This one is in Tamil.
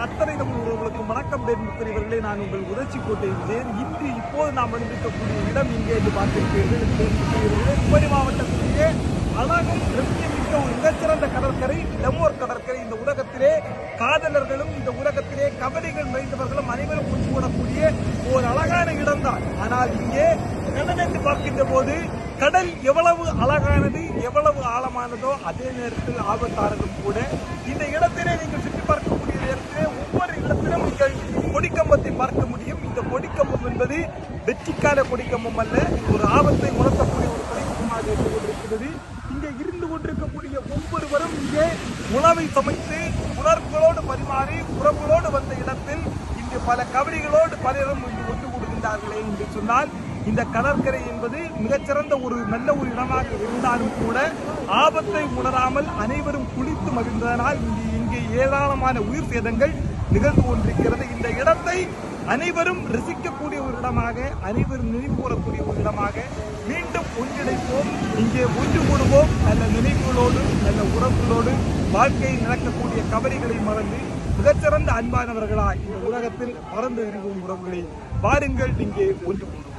அத்தனை தமிழ் உறவுகளுக்கும் வணக்கம் பெருமக்களே. நான் உங்கள் உதச்சி கோட்டை விஜயன். இப்போது நாம் வந்திருக்கக்கூடிய இடம் இங்கே என்று பார்த்திருக்கிறீர்கள். குமரி மாவட்டத்திலேயே அழகும் ரம்மியமிக்க ஒரு மிகச்சிறந்த கடற்கரை லெமோர் கடற்கரை. இந்த உலகத்திலே காதலர்களும் இந்த உலகத்திலே கவலைகள் நிறைந்தவர்களும் அனைவரும் ஒன்று கூடக்கூடிய ஒரு அழகான இடம்தான். ஆனால் இங்கே கடல் என்று பார்க்கின்ற போது கடல் எவ்வளவு அழகானது, எவ்வளவு ஆழமானதோ அதே நேரத்தில் ஆபத்தானதும் கூட. இந்த இடத்திலே நீங்கள் சுற்றி பார்க்கக்கூடிய நேரத்திலே ஒவ்வொரு இடத்திலும் நீங்கள் கொடிக்கம்பத்தை பார்க்க முடியும். இந்த கொடிக்கம்பம் என்பது வெற்றிக்கால கொடிக்கம்பம் அல்ல, ஒரு ஆபத்தை உணர்த்தக்கூடிய ஒரு கொடிக்கம்பமாக இருந்து கொண்டிருக்கிறது. இங்கே இருந்து கொண்டிருக்கக்கூடிய ஒவ்வொருவரும் இங்கே உணவை சமைத்து உணர்வுகளோடு பரிமாறி உறவுகளோடு வந்த இடத்தில் இங்கு பல கவலைகளோடு பலரும் இங்கு ஒன்று கூடுகின்றார்களே என்று சொன்னால், இந்த கடற்கரை என்பது மிகச்சிறந்த ஒரு நல்ல ஒரு இடமாக இருந்தாலும் கூட ஆபத்தை உணராமல் அனைவரும் குளித்து மகிழ்ந்ததனால் இங்கே ஏராளமான உயிர் சேதங்கள் நிகழ்ந்து கொண்டிருக்கிறது. இந்த இடத்தை அனைவரும் ரசிக்கக்கூடிய ஒரு இடமாக, அனைவரும் நினைவு கூறக்கூடிய ஒரு இடமாக மீண்டும் ஒன்றிணைப்போம், இங்கே ஒன்று கூடுவோம். நல்ல நினைவுகளோடு நல்ல உறவுகளோடு வாழ்க்கையில் நடக்கக்கூடிய கவலைகளை மறந்து மிகச்சிறந்த அன்பானவர்களாய் இந்த உலகத்தில் பறந்து விரிவும் உறவுகளை வாருங்கள், இங்கே ஒன்று கூடுவோம்.